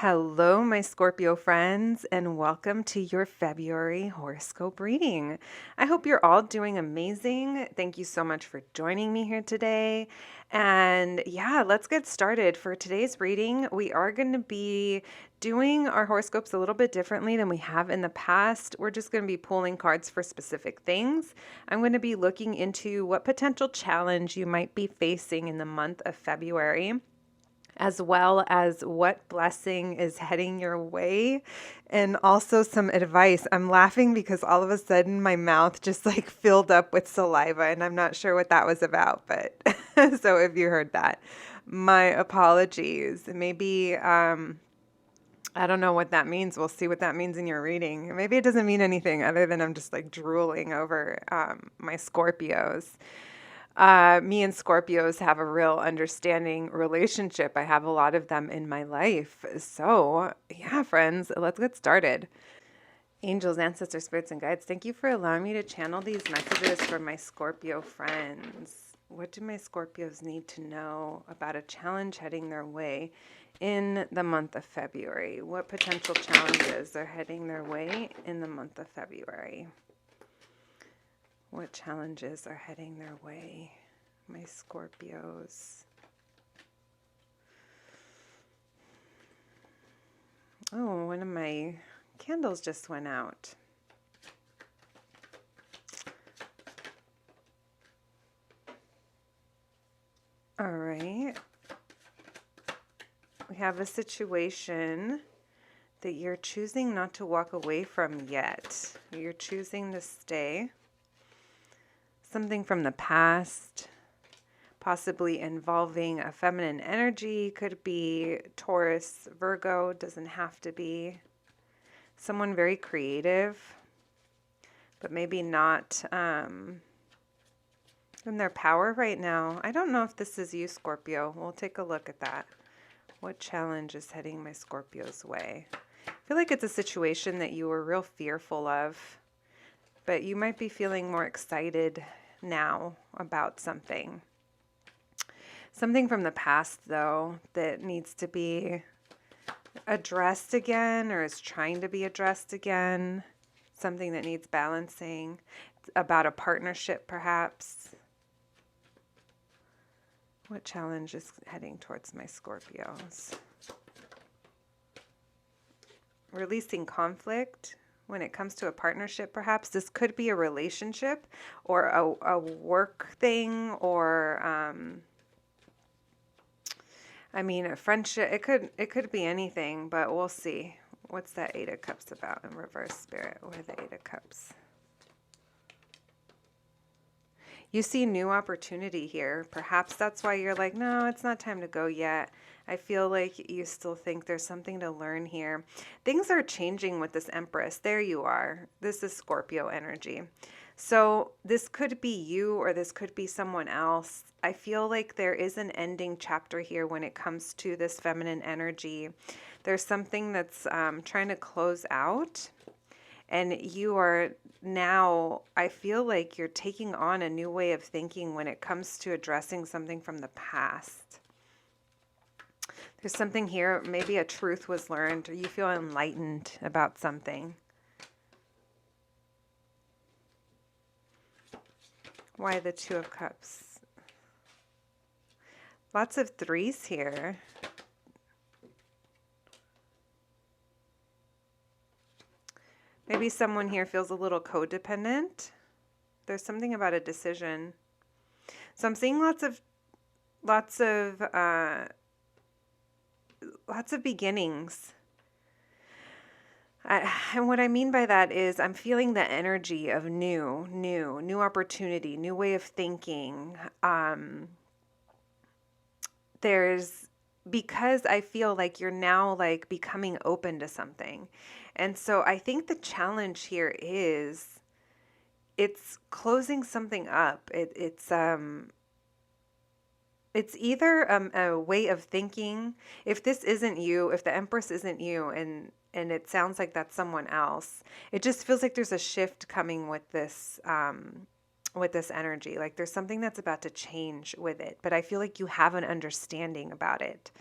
Hello, my Scorpio friends, and welcome to your February horoscope reading. I hope you're all doing amazing. Thank you so much for joining me here today. And yeah, let's get started. For today's reading, we are going to be doing our horoscopes a little bit differently than we have in the past. We're just going to be pulling cards for specific things. I'm going to be looking into what potential challenge you might be facing in the month of February, as well as what blessing is heading your way, and also some advice. I'm laughing because all of a sudden my mouth just like filled up with saliva, and I'm not sure what that was about, but so if you heard that, my apologies. Maybe I don't know what that means. We'll see what that means in your reading. Maybe it doesn't mean anything other than I'm just like drooling over my Scorpios. Me and Scorpios have a real understanding relationship. I have a lot of them in my life. So, yeah, friends, let's get started. Angels, ancestors, spirits, and guides, thank you for allowing me to channel these messages for my Scorpio friends. What do my Scorpios need to know about a challenge heading their way in the month of February? What potential challenges are heading their way in the month of February? What challenges are heading their way, my Scorpios? Oh, one of my candles just went out. All right. We have a situation that you're choosing not to walk away from yet. You're choosing to stay. Something from the past, possibly involving a feminine energy, could be Taurus, Virgo, doesn't have to be. Someone very creative, but maybe not in their power right now. I don't know if this is you, Scorpio. We'll take a look at that. What challenge is heading my Scorpio's way? I feel like it's a situation that you were real fearful of, but you might be feeling more excited now about something. Something from the past, though, that needs to be addressed again, or is trying to be addressed again. Something that needs balancing. About a partnership, perhaps. What challenge is heading towards my Scorpios? Releasing conflict. When it comes to a partnership, perhaps this could be a relationship or a work thing, or a friendship. It could be anything, but we'll see. What's that Eight of Cups about in reverse, Spirit? What are the Eight of Cups? You see new opportunity here. Perhaps that's why you're like, no, it's not time to go yet. I feel like you still think there's something to learn here. Things are changing with this Empress. There you are. This is Scorpio energy. So this could be you, or this could be someone else. I feel like there is an ending chapter here when it comes to this feminine energy. There's something that's trying to close out. And you are now, I feel like you're taking on a new way of thinking when it comes to addressing something from the past. There's something here, maybe a truth was learned, or you feel enlightened about something. Why the Two of Cups? Lots of threes here. Maybe someone here feels a little codependent. There's something about a decision. So I'm seeing lots of beginnings. And what I mean by that is I'm feeling the energy of new opportunity, new way of thinking. Because I feel like you're now like becoming open to something. And so I think the challenge here is it's closing something up. It's either a way of thinking. If this isn't you, if the Empress isn't you, and it sounds like that's someone else, it just feels like there's a shift coming with this energy. Like there's something that's about to change with it, but I feel like you have an understanding about it.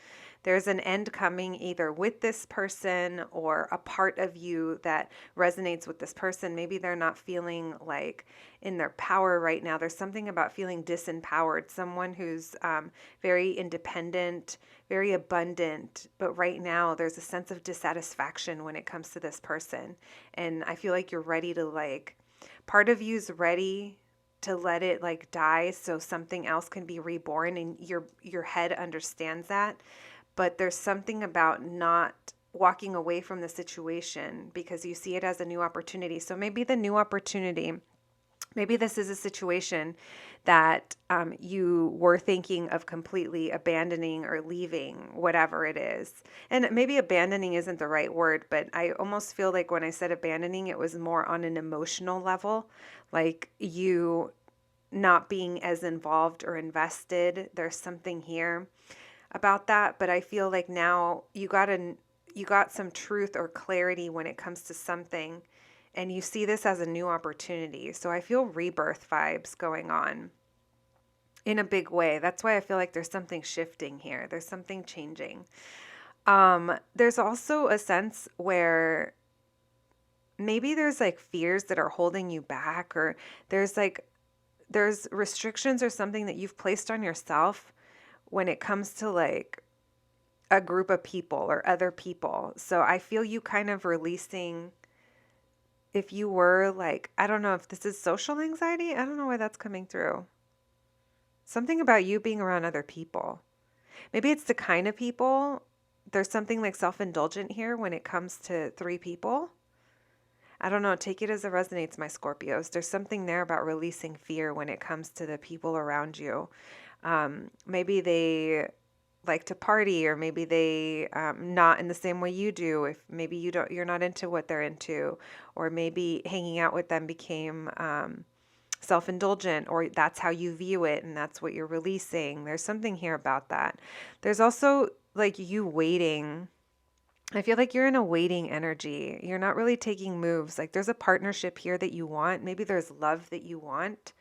There's an end coming either with this person or a part of you that resonates with this person. Maybe they're not feeling like in their power right now. There's something about feeling disempowered, someone who's very independent, very abundant, but right now there's a sense of dissatisfaction when it comes to this person. And I feel like you're ready to part of you's ready to let it die so something else can be reborn, and your head understands that. But there's something about not walking away from the situation because you see it as a new opportunity. So maybe the new opportunity, maybe this is a situation that you were thinking of completely abandoning or leaving, whatever it is. And maybe abandoning isn't the right word, but I almost feel like when I said abandoning, it was more on an emotional level, like you not being as involved or invested. There's something here about that, but I feel like now you got some truth or clarity when it comes to something, and you see this as a new opportunity. So I feel rebirth vibes going on in a big way. That's why I feel like there's something shifting here. There's something changing. There's also a sense where maybe there's fears that are holding you back, or there's restrictions or something that you've placed on yourself when it comes to a group of people or other people. So I feel you kind of releasing, if you were I don't know if this is social anxiety. I don't know why that's coming through. Something about you being around other people. Maybe it's the kind of people. There's something self-indulgent here when it comes to 3 people. I don't know. Take it as it resonates, my Scorpios. There's something there about releasing fear when it comes to the people around you. Maybe they like to party, or maybe they not in the same way you do. If maybe you're not into what they're into, or maybe hanging out with them became self-indulgent, or that's how you view it and that's what you're releasing. There's something here about that. There's also you waiting. I feel like you're in a waiting energy. You're not really taking moves. There's a partnership here that you want. Maybe there's love that you want.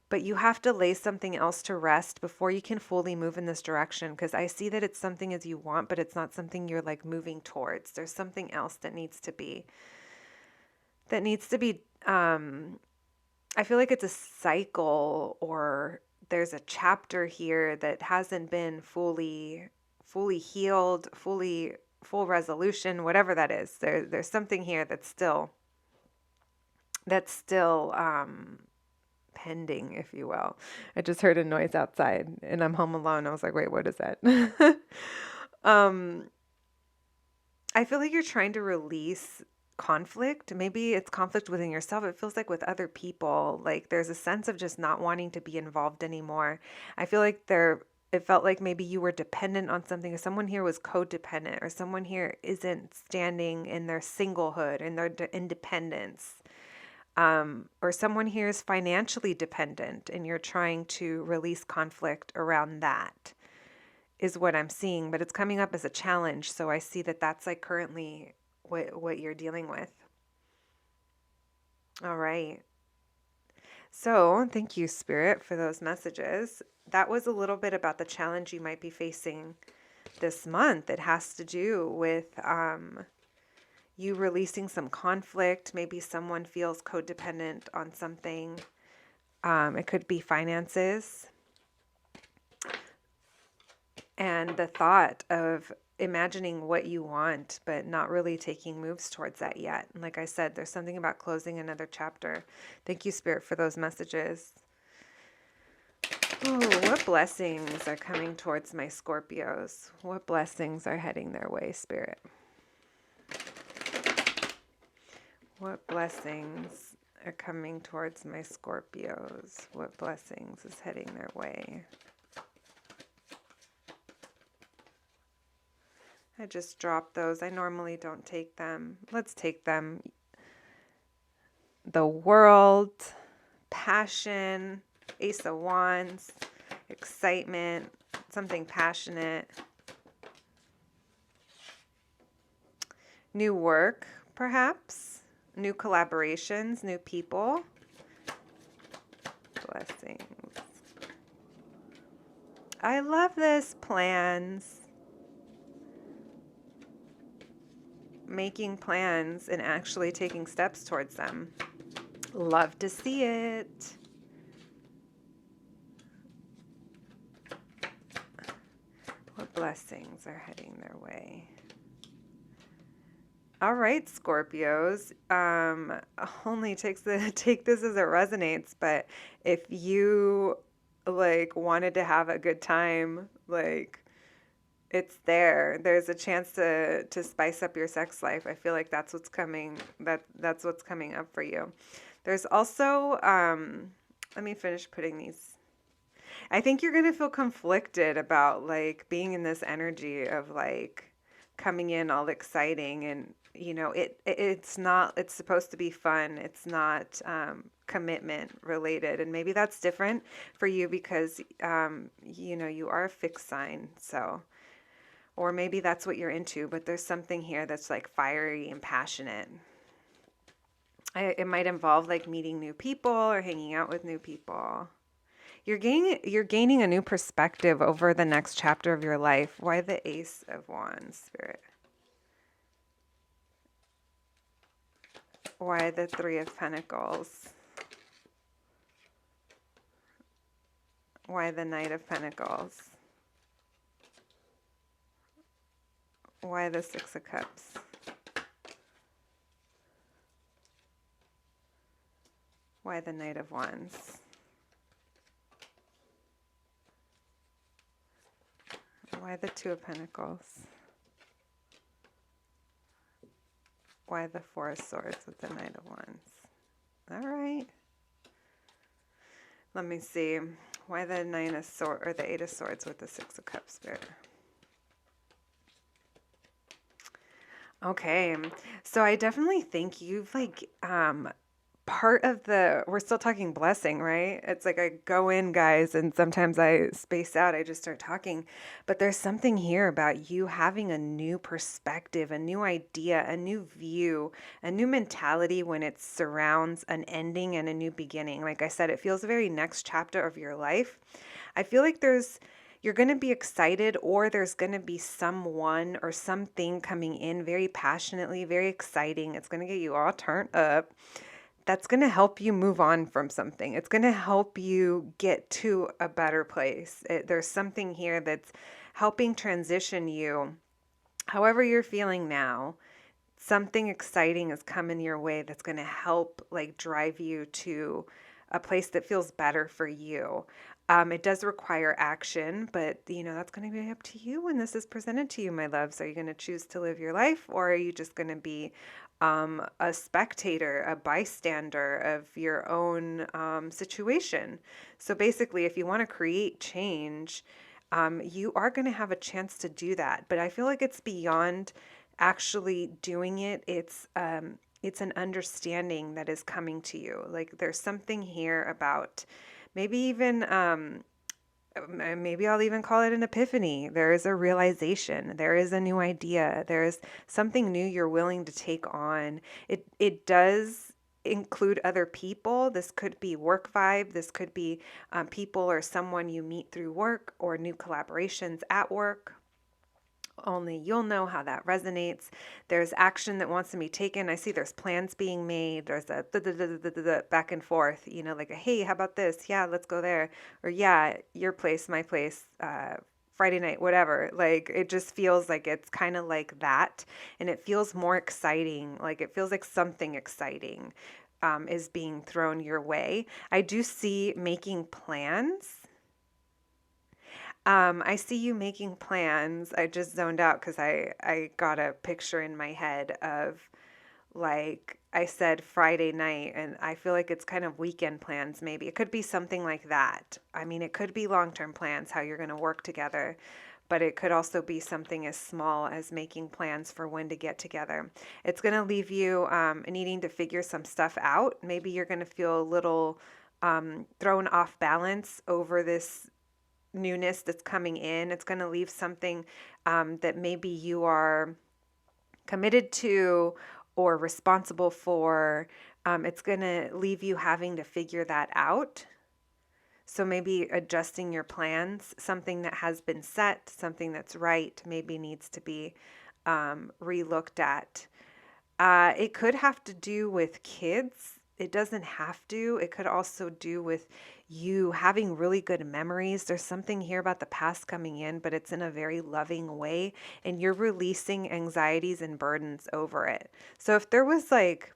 But you have to lay something else to rest before you can fully move in this direction, because I see that it's something as you want, but it's not something you're moving towards. There's something else that needs to be, I feel like it's a cycle, or there's a chapter here that hasn't been fully healed, full resolution, whatever that is. There's something here that's still pending, if you will. I just heard a noise outside and I'm home alone. I was like, wait, what is that? I feel like you're trying to release conflict. Maybe it's conflict within yourself. It feels like with other people, there's a sense of just not wanting to be involved anymore. I feel like it felt like maybe you were dependent on something, or someone here was codependent, or someone here isn't standing in their singlehood and their independence. Or someone here is financially dependent and you're trying to release conflict around that, is what I'm seeing. But it's coming up as a challenge. So I see that that's currently what you're dealing with. All right. So thank you, Spirit, for those messages. That was a little bit about the challenge you might be facing this month. It has to do with you releasing some conflict. Maybe someone feels codependent on something. It could be finances. And the thought of imagining what you want, but not really taking moves towards that yet. And like I said, there's something about closing another chapter. Thank you, Spirit, for those messages. Oh, what blessings are coming towards my Scorpios? What blessings are heading their way, Spirit? What blessings are coming towards my Scorpios? What blessings is heading their way? I just dropped those. I normally don't take them. Let's take them. The World, passion, Ace of Wands, excitement, something passionate. New work, perhaps. New collaborations, new people. Blessings. I love this. Plans. making plans and actually taking steps towards them. Love to see it. What blessings are heading their way? All right, Scorpios. Only take this as it resonates, but if you like wanted to have a good time, like it's there. There's a chance to spice up your sex life. I feel like that's what's coming. That's what's coming up for you. There's also let me finish putting these. I think you're gonna feel conflicted about like being in this energy of like coming in all exciting, and it's not, it's supposed to be fun. It's not commitment related, and maybe that's different for you because you are a fixed sign, so. Or maybe that's what you're into, but there's something here that's like fiery and passionate. It might involve like meeting new people or hanging out with new people. You're gaining a new perspective over the next chapter of your life. Why the Ace of Wands, Spirit? Why the Three of Pentacles? Why the Knight of Pentacles? Why the Six of Cups? Why the Knight of Wands? Why the Two of Pentacles? Why the Four of Swords with the Knight of Wands? All right. Let me see. Why the Nine of Swords or the Eight of Swords with the Six of Cups, Spirit? Okay, so I definitely think you've like part of we're still talking blessing, right? It's like I go in, guys, and sometimes I space out, I just start talking. But there's something here about you having a new perspective, a new idea, a new view, a new mentality when it surrounds an ending and a new beginning. Like I said, it feels a very next chapter of your life. I feel like you're going to be excited, or there's going to be someone or something coming in very passionately, very exciting. It's going to get you all turned up. That's going to help you move on from something. It's going to help you get to a better place. There's something here that's helping transition you. However you're feeling now, something exciting is coming your way that's going to help like drive you to a place that feels better for you. It does require action, but that's going to be up to you when this is presented to you, my loves. Are you going to choose to live your life, or are you just going to be a spectator, a bystander of your own situation? So basically, if you want to create change, you are going to have a chance to do that. But I feel like it's beyond actually doing it. It's an understanding that is coming to you. Like there's something here about maybe even maybe I'll even call it an epiphany. There is a realization. There is a new idea. There is something new you're willing to take on. It does include other people. This could be work vibe. This could be people or someone you meet through work, or new collaborations at work. Only you'll know how that resonates. There's action that wants to be taken. I see there's plans being made. There's a back and forth, like a, hey, how about this? Yeah, let's go there. Or yeah, your place, my place, Friday night, whatever. Like it just feels like it's kind of like that. And it feels more exciting. Like it feels like something exciting is being thrown your way. I do see making plans. I see you making plans. I just zoned out because I got a picture in my head of, like I said, Friday night, and I feel like it's kind of weekend plans maybe. It could be something like that. I mean, it could be long-term plans, how you're going to work together, but it could also be something as small as making plans for when to get together. It's going to leave you needing to figure some stuff out. Maybe you're going to feel a little thrown off balance over this newness that's coming in. It's going to leave something that maybe you are committed to or responsible for. It's going to leave you having to figure that out. So maybe adjusting your plans, something that has been set, something that's right, maybe needs to be re-looked at. It could have to do with kids. It doesn't have to. It could also do with you having really good memories. There's something here about the past coming in, but it's in a very loving way, and you're releasing anxieties and burdens over it. So if there was like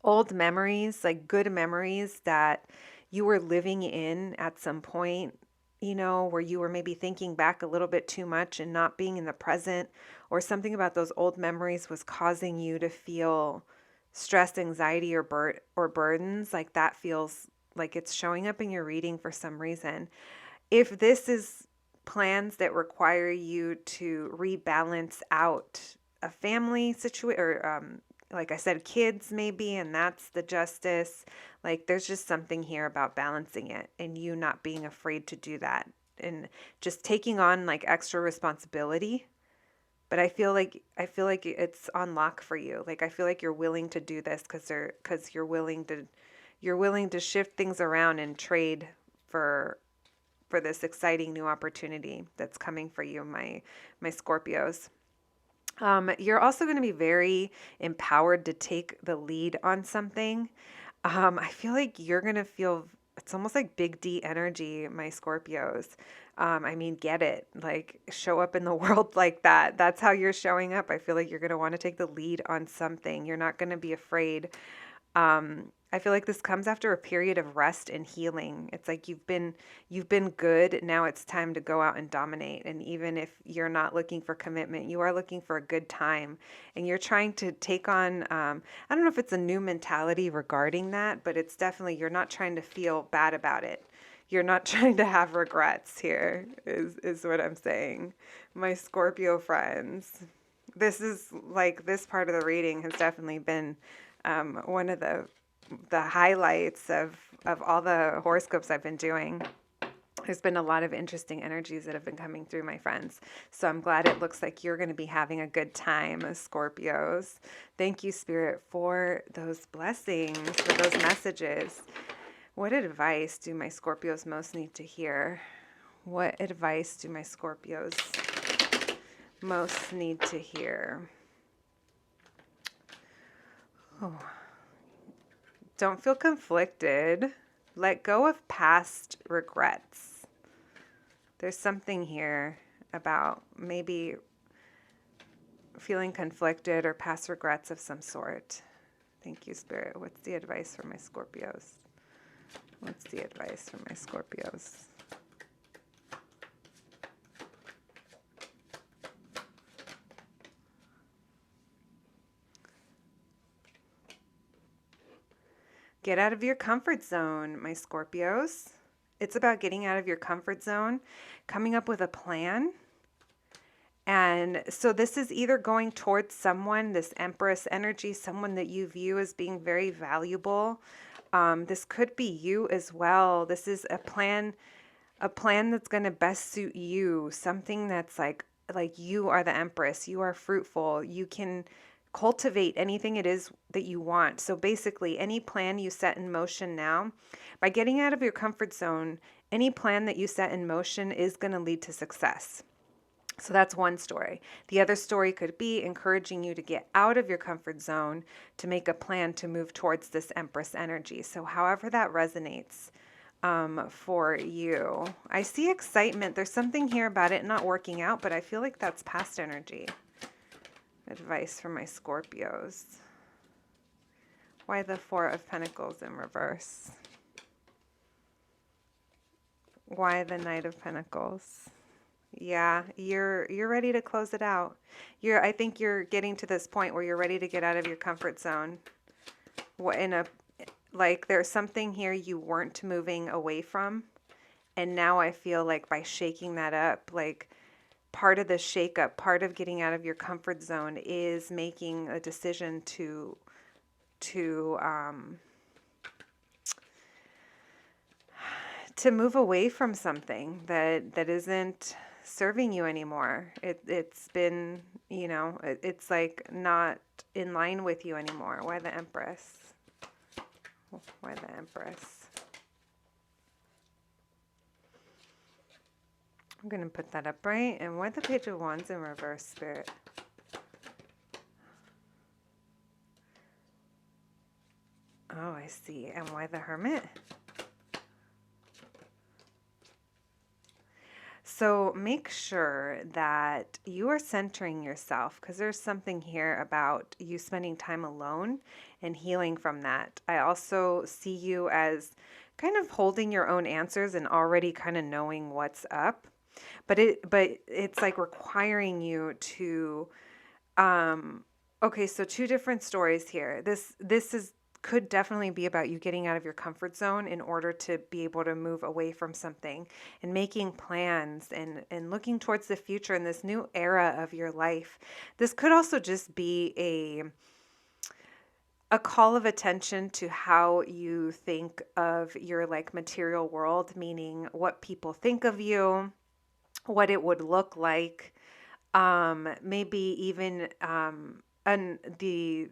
old memories, like good memories that you were living in at some point, where you were maybe thinking back a little bit too much and not being in the present, or something about those old memories was causing you to feel stress, anxiety, or burdens, like that feels like it's showing up in your reading for some reason. If this is plans that require you to rebalance out a family situation, or like I said, kids maybe, and that's the justice. Like there's just something here about balancing it and you not being afraid to do that and just taking on like extra responsibility. But I feel like it's on lock for you. Like I feel like you're willing to do this because you're willing to shift things around and trade for this exciting new opportunity that's coming for you, my Scorpios. You're also going to be very empowered to take the lead on something. I feel like you're going to feel it's almost like big D energy, my Scorpios. I mean, get it. Like, show up in the world like that. That's how you're showing up. I feel like you're going to want to take the lead on something. You're not going to be afraid. I feel like this comes after a period of rest and healing. It's like you've been good. Now it's time to go out and dominate. And even if you're not looking for commitment, you are looking for a good time. And you're trying to take on, I don't know if it's a new mentality regarding that, but it's definitely, you're not trying to feel bad about it. You're not trying to have regrets here, is what I'm saying. My Scorpio friends. This part of the reading has definitely been one of the highlights of all the horoscopes I've been doing. There's been a lot of interesting energies that have been coming through, my friends. So I'm glad it looks like you're going to be having a good time, Scorpios. Thank you, Spirit, for those blessings, for those messages. What advice do my Scorpios most need to hear? What advice do my Scorpios most need to hear? Oh. Don't feel conflicted. Let go of past regrets. There's something here about maybe feeling conflicted or past regrets of some sort. Thank you, Spirit. What's the advice for my Scorpios? What's the advice for my Scorpios? Get out of your comfort zone, my Scorpios. It's about getting out of your comfort zone, coming up with a plan. And so this is either going towards someone, this Empress energy, someone that you view as being very valuable. This could be you as well. This is a plan that's going to best suit you, something that's like you are the Empress, you are fruitful, you can cultivate anything it is that you want. So basically, any plan you set in motion now, by getting out of your comfort zone, any plan that you set in motion is going to lead to success. So that's one story. The other story could be encouraging you to get out of your comfort zone to make a plan to move towards this Empress energy. So however that resonates for you. I see excitement. There's something here about it not working out, but I feel like that's past energy. Advice for my Scorpios. Why the Four of Pentacles in reverse? Why the Knight of Pentacles? Yeah, you're ready to close it out. I think you're getting to this point where you're ready to get out of your comfort zone. There's something here you weren't moving away from, and now I feel like by shaking that up, like part of the shake-up, part of getting out of your comfort zone is making a decision to move away from something that isn't serving you anymore. It's been, it's like not in line with you anymore. Why the Empress? Why the Empress? I'm going to put that up, right? And why the Page of Wands in reverse, Spirit? see. And why the Hermit? So make sure that you are centering yourself, because there's something here about you spending time alone and healing from that. I also see you as kind of holding your own answers and already kind of knowing what's up. But it's like requiring you to okay, so two different stories here. This is could definitely be about you getting out of your comfort zone in order to be able to move away from something and making plans and looking towards the future in this new era of your life. This could also just be a call of attention to how you think of your like material world, meaning what people think of you, what it would look like, maybe even and the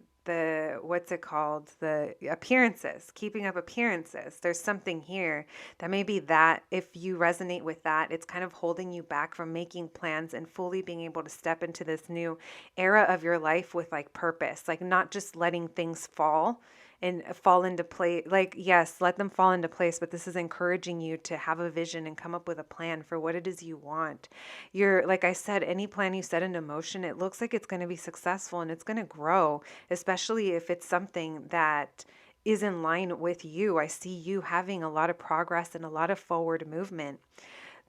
what's it called, the appearances, keeping up appearances. There's something here that maybe that if you resonate with that, it's kind of holding you back from making plans and fully being able to step into this new era of your life with like purpose, like not just letting things fall and fall into place. Like, yes, let them fall into place, but this is encouraging you to have a vision and come up with a plan for what it is you want. You're, like I said, any plan you set into motion, it looks like it's going to be successful and it's going to grow, especially if it's something that is in line with you. I see you having a lot of progress and a lot of forward movement.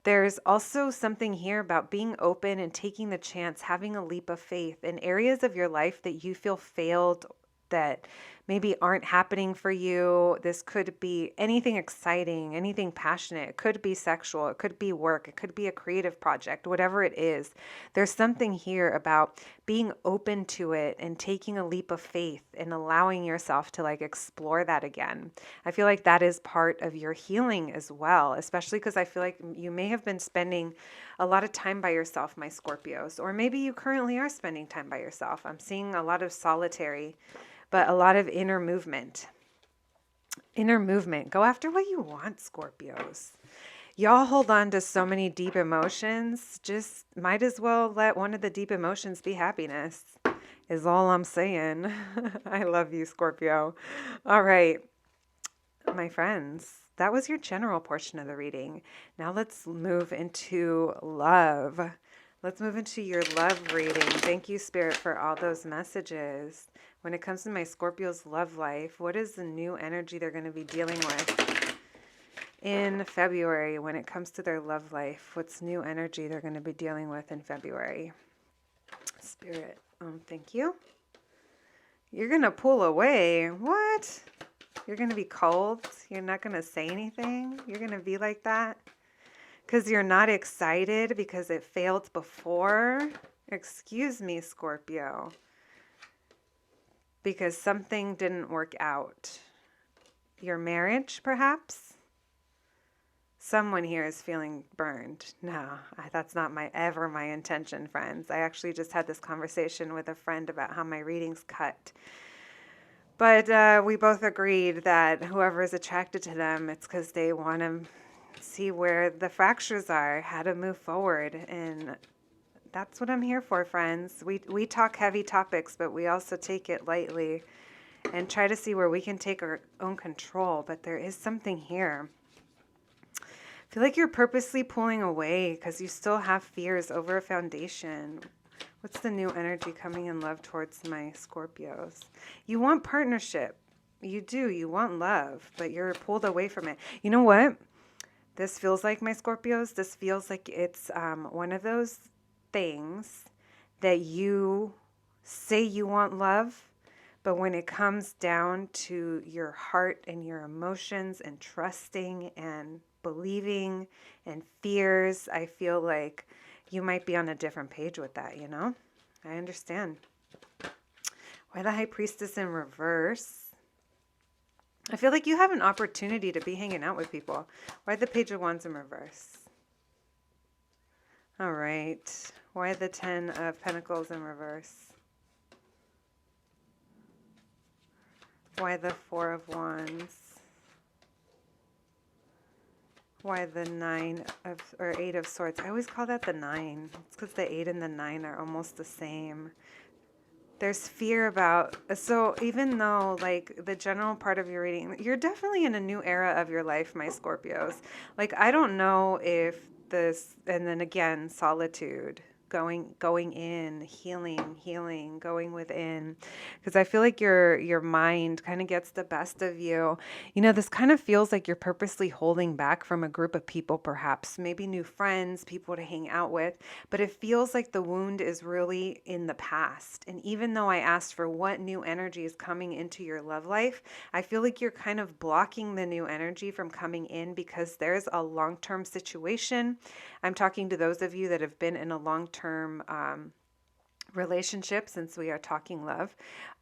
There's also something here about being open and taking the chance, having a leap of faith in areas of your life that you feel failed, that maybe aren't happening for you. This could be anything exciting, anything passionate. It could be sexual. It could be work. It could be a creative project, whatever it is. There's something here about being open to it and taking a leap of faith and allowing yourself to like explore that again. I feel like that is part of your healing as well, especially because I feel like you may have been spending a lot of time by yourself, my Scorpios, or maybe you currently are spending time by yourself. I'm seeing a lot of solitary, but a lot of inner movement. Inner movement. Go after what you want, Scorpios. Y'all hold on to so many deep emotions. Just might as well let one of the deep emotions be happiness, is all I'm saying. I love you, Scorpio. All right, my friends, that was your general portion of the reading. Now let's move into love. Let's move into your love reading. Thank you, Spirit, for all those messages. When it comes to my Scorpio's love life, what is the new energy they're going to be dealing with in February when it comes to their love life? What's new energy they're going to be dealing with in February? Spirit, thank you. You're going to pull away. What? You're going to be cold? You're not going to say anything? You're going to be like that? Because you're not excited because it failed before? Excuse me, Scorpio. Because something didn't work out. Your marriage, perhaps? Someone here is feeling burned. No, that's not ever my intention, friends. I actually just had this conversation with a friend about how my readings cut. But we both agreed that whoever is attracted to them, it's because they want to see where the fractures are, how to move forward. And that's what I'm here for, friends. We talk heavy topics, but we also take it lightly and try to see where we can take our own control. But there is something here. I feel like you're purposely pulling away because you still have fears over a foundation. What's the new energy coming in love towards my Scorpios? You want partnership. You do. You want love, but you're pulled away from it. You know what? This feels like, my Scorpios, this feels like it's one of those things that you say you want love, but when it comes down to your heart and your emotions and trusting and believing and fears, I feel like you might be on a different page with that, you know? I understand. Why the High Priestess in reverse? I feel like you have an opportunity to be hanging out with people. Why the Page of Wands in reverse? All right. Why the Ten of Pentacles in reverse? Why the Four of Wands? Why the Eight of Swords? I always call that the 9. It's because the 8 and the 9 are almost the same. There's fear about, so even though like the general part of your reading, you're definitely in a new era of your life, my Scorpios. Like, I don't know if this, and then again, solitude, going in, healing, going within, because I feel like your mind kind of gets the best of you. You know, this kind of feels like you're purposely holding back from a group of people, perhaps maybe new friends, people to hang out with, but it feels like the wound is really in the past. And even though I asked for what new energy is coming into your love life, I feel like you're kind of blocking the new energy from coming in because there's a long-term situation. I'm talking to those of you that have been in a long-term relationship, since we are talking love,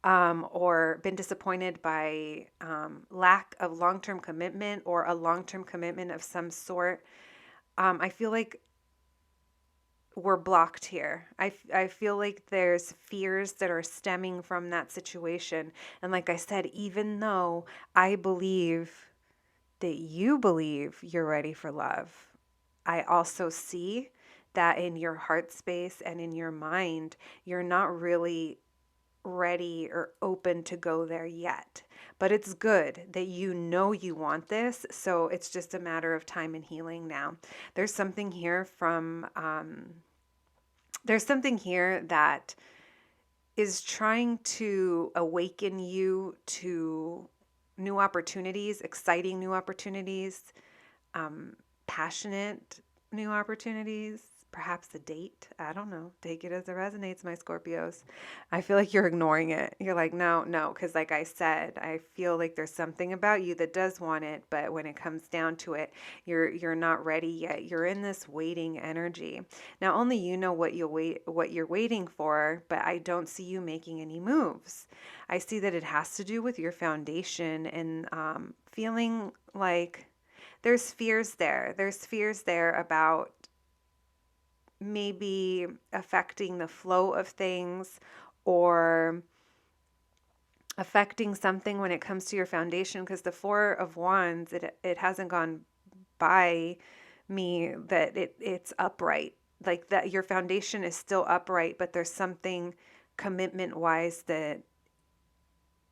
or been disappointed by lack of long-term commitment or a long-term commitment of some sort. I feel like we're blocked here. I feel like there's fears that are stemming from that situation. And like I said, even though I believe that you believe you're ready for love, I also see that in your heart space and in your mind, you're not really ready or open to go there yet. But it's good that you know you want this. So it's just a matter of time and healing now. There's something here from, there's something here that is trying to awaken you to new opportunities, exciting new opportunities, passionate new opportunities, perhaps a date. I don't know. Take it as it resonates, my Scorpios. I feel like you're ignoring it. You're like, no, because like I said, I feel like there's something about you that does want it, but when it comes down to it, you're not ready yet. You're in this waiting energy. Now, only you know what you're waiting for, but I don't see you making any moves. I see that it has to do with your foundation and feeling like there's fears there. There's fears there about maybe affecting the flow of things or affecting something when it comes to your foundation, because the Four of Wands, it hasn't gone by me that it's upright, like that your foundation is still upright, but there's something commitment wise that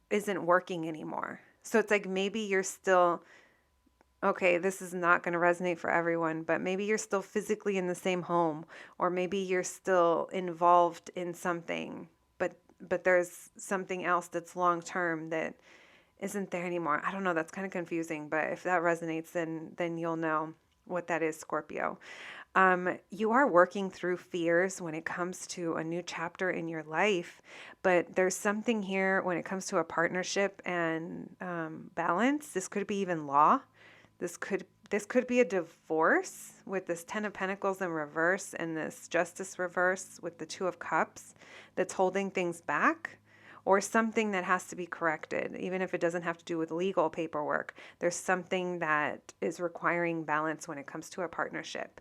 isn't working anymore. So it's like maybe you're still, okay, this is not going to resonate for everyone, but maybe you're still physically in the same home, or maybe you're still involved in something, but there's something else that's long term that isn't there anymore. I don't know, that's kind of confusing, but if that resonates, then you'll know what that is, Scorpio. You are working through fears when it comes to a new chapter in your life, but there's something here when it comes to a partnership and balance. This could be even law. This could be a divorce with this Ten of Pentacles in reverse and this Justice reverse with the Two of Cups that's holding things back, or something that has to be corrected, even if it doesn't have to do with legal paperwork. There's something that is requiring balance when it comes to a partnership.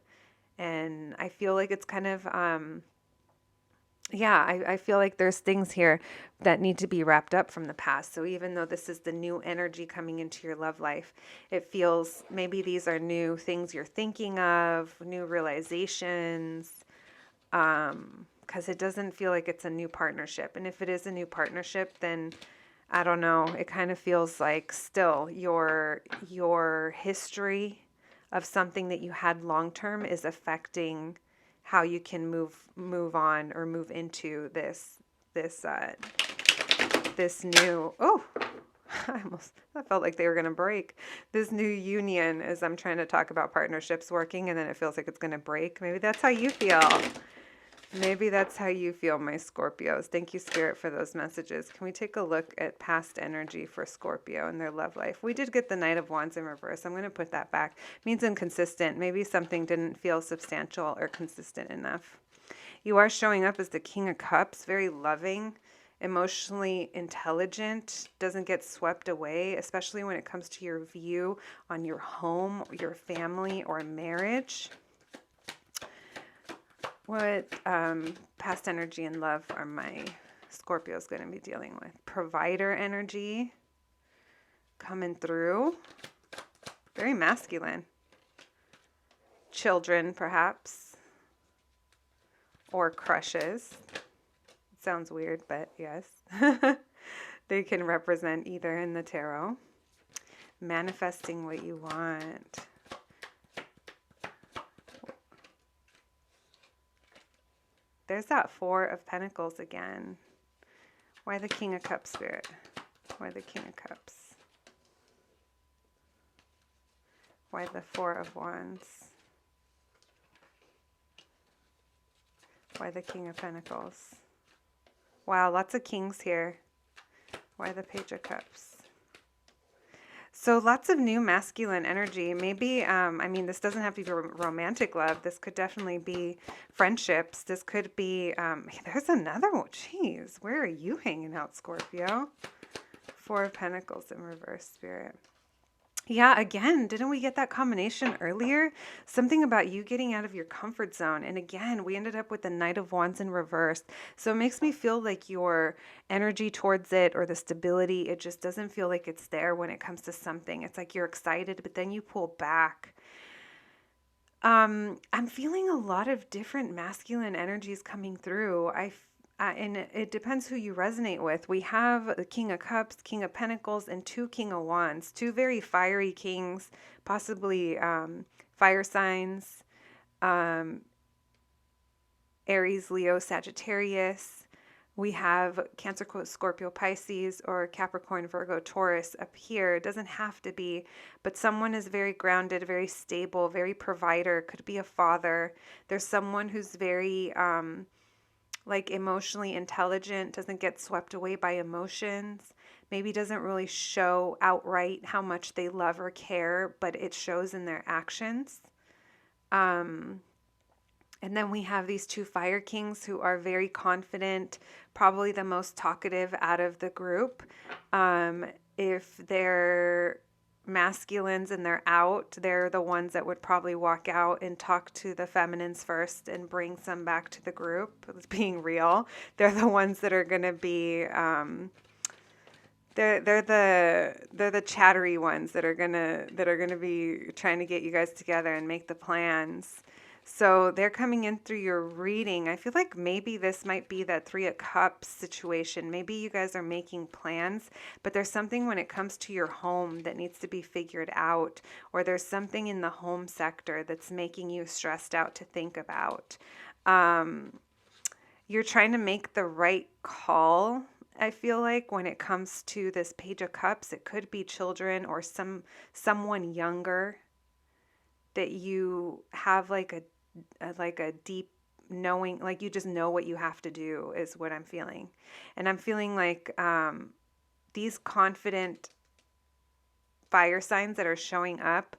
And I feel like it's kind of, I feel like there's things here that need to be wrapped up from the past. So even though this is the new energy coming into your love life, it feels maybe these are new things you're thinking of, new realizations, because it doesn't feel like it's a new partnership. And if it is a new partnership, then I don't know, it kind of feels like still your history of something that you had long term is affecting how you can move on or move into this new, I felt like they were going to break, this new union, as I'm trying to talk about partnerships working, and then it feels like it's going to break. Maybe that's how you feel. Maybe that's how you feel, my Scorpios. Thank you, Spirit, for those messages. Can we take a look at past energy for Scorpio and their love life? We did get the Knight of Wands in reverse. I'm going to put that back. It means inconsistent. Maybe something didn't feel substantial or consistent enough. You are showing up as the King of Cups, very loving, emotionally intelligent, doesn't get swept away, especially when it comes to your view on your home, your family, or marriage. What past energy and love are my Scorpios going to be dealing with? Provider energy coming through. Very masculine. Children, perhaps. Or crushes. Sounds weird, but yes. They can represent either in the tarot. Manifesting what you want. There's that Four of Pentacles again. Why the King of Cups, Spirit? Why the King of Cups? Why the Four of Wands? Why the King of Pentacles? Wow, lots of kings here. Why the Page of Cups? So lots of new masculine energy. Maybe, I mean, this doesn't have to be romantic love. This could definitely be friendships. This could be, there's another one. Jeez, where are you hanging out, Scorpio? Four of Pentacles in reverse, Spirit. Yeah, again, didn't we get that combination earlier? Something about you getting out of your comfort zone. And again, we ended up with the Knight of Wands in reverse. So it makes me feel like your energy towards it or the stability, it just doesn't feel like it's there when it comes to something. It's like you're excited, but then you pull back. I'm feeling a lot of different masculine energies coming through. And it depends who you resonate with. We have the King of Cups, King of Pentacles, and two King of Wands. Two very fiery kings, possibly fire signs. Aries, Leo, Sagittarius. We have Cancer, Scorpio, Pisces, or Capricorn, Virgo, Taurus up here. It doesn't have to be, but someone is very grounded, very stable, very provider. Could be a father. There's someone who's very like emotionally intelligent, doesn't get swept away by emotions, maybe doesn't really show outright how much they love or care, but it shows in their actions. And then we have these two fire kings who are very confident, probably the most talkative out of the group. If they're masculines and they're out, they're the ones that would probably walk out and talk to the feminines first and bring some back to the group. It's being real. They're the ones that are going to be they're the chattery ones that are going to be trying to get you guys together and make the plans. So they're coming in through your reading. I feel like maybe this might be that Three of Cups situation. Maybe you guys are making plans, but there's something when it comes to your home that needs to be figured out, or there's something in the home sector that's making you stressed out to think about. You're trying to make the right call. I feel like when it comes to this Page of Cups, it could be children or someone younger that you have like a deep knowing, like you just know what you have to do is what I'm feeling. And I'm feeling like these confident fire signs that are showing up,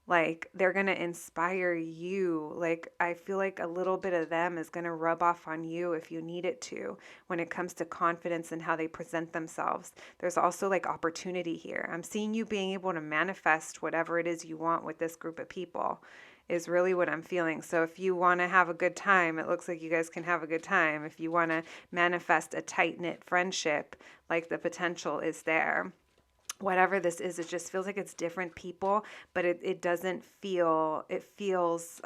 like they're going to inspire you. Like I feel like a little bit of them is going to rub off on you if you need it to when it comes to confidence and how they present themselves. There's also like opportunity here. I'm seeing you being able to manifest whatever it is you want with this group of people is really what I'm feeling. So if you want to have a good time, it looks like you guys can have a good time. If you want to manifest a tight-knit friendship, like the potential is there. Whatever this is, it just feels like it's different people, but it doesn't feel, it feels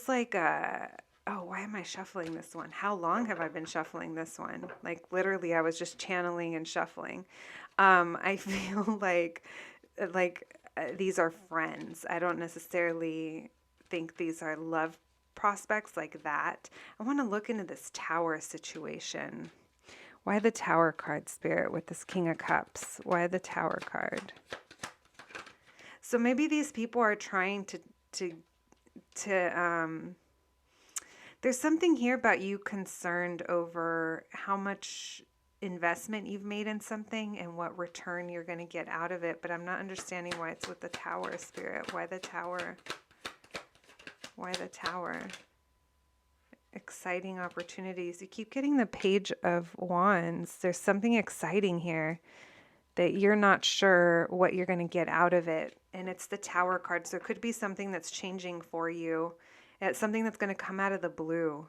like oh, why am I shuffling this one? How long have I been shuffling this one? Like literally I was just channeling and shuffling. I feel like these are friends. I don't necessarily think these are love prospects like that. I want to look into this Tower situation. Why the Tower card, Spirit, with this King of Cups? Why the Tower card? So maybe these people are trying to there's something here about you concerned over how much investment you've made in something and what return you're going to get out of it, but I'm not understanding why it's with the Tower, Spirit. Why the Tower? Why the Tower? Exciting opportunities. You keep getting the Page of Wands. There's something exciting here that you're not sure what you're going to get out of it, and it's the Tower card. So it could be something that's changing for you. It's something that's going to come out of the blue.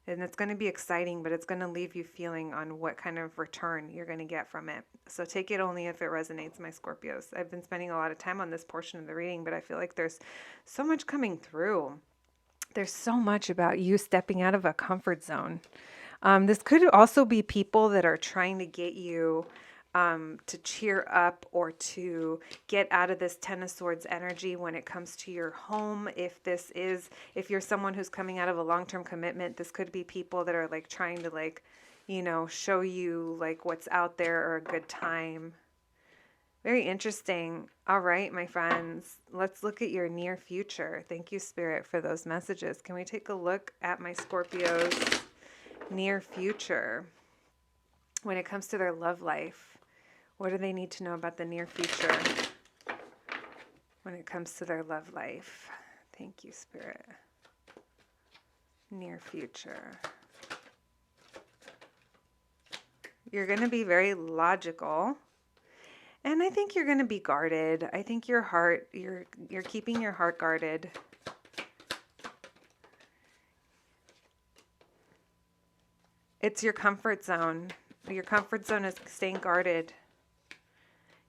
And it's going to be exciting, but it's going to leave you feeling on what kind of return you're going to get from it. So take it only if it resonates, my Scorpios. I've been spending a lot of time on this portion of the reading, but I feel like there's so much coming through. There's so much about you stepping out of a comfort zone. This could also be people that are trying to get you to cheer up or to get out of this Ten of Swords energy when it comes to your home. If you're someone who's coming out of a long-term commitment, this could be people that are like trying to like, show you like what's out there or a good time. Very interesting. All right, my friends, let's look at your near future. Thank you, Spirit, for those messages. Can we take a look at my Scorpio's near future when it comes to their love life? What do they need to know about the near future when it comes to their love life? Thank you, Spirit. Near future. You're going to be very logical. And I think you're going to be guarded. I think your heart, you're keeping your heart guarded. It's your comfort zone. Your comfort zone is staying guarded.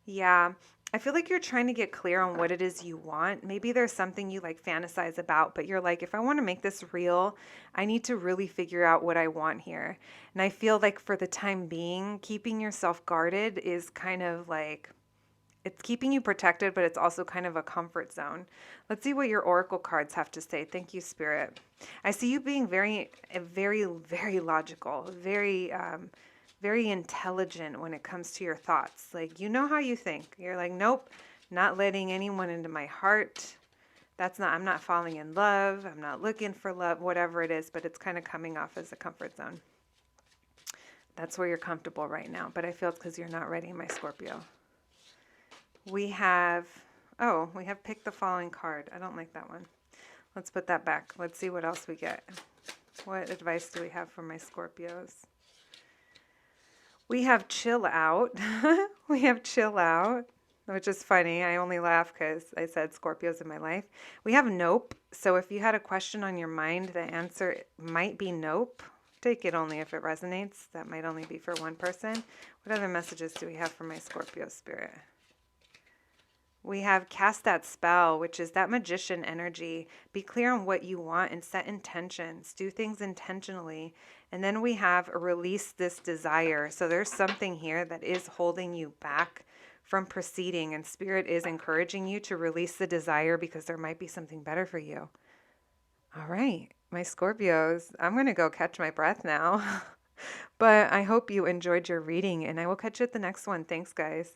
Yeah. I feel like you're trying to get clear on what it is you want. Maybe there's something you like fantasize about, but you're like, if I want to make this real, I need to really figure out what I want here. And I feel like for the time being, keeping yourself guarded is kind of like, it's keeping you protected, but it's also kind of a comfort zone. Let's see what your oracle cards have to say. Thank you, Spirit. I see you being very, very, very logical, very intelligent when it comes to your thoughts. Like, you know how you think. You're like, nope, not letting anyone into my heart. I'm not falling in love. I'm not looking for love, whatever it is, but it's kind of coming off as a comfort zone. That's where you're comfortable right now. But I feel it's because you're not ready, my Scorpio. We have pick the following card. I don't like that one. Let's put that back. Let's see what else we get. What advice do we have for my Scorpios? We have chill out. We have chill out, which is funny. I only laugh because I said Scorpios in my life. We have nope. So if you had a question on your mind, the answer might be nope. Take it only if it resonates. That might only be for one person. What other messages do we have for my Scorpio spirit? We have cast that spell, which is that magician energy. Be clear on what you want and set intentions. Do things intentionally. And then we have release this desire. So there's something here that is holding you back from proceeding. And Spirit is encouraging you to release the desire because there might be something better for you. All right, my Scorpios, I'm going to go catch my breath now. But I hope you enjoyed your reading and I will catch you at the next one. Thanks, guys.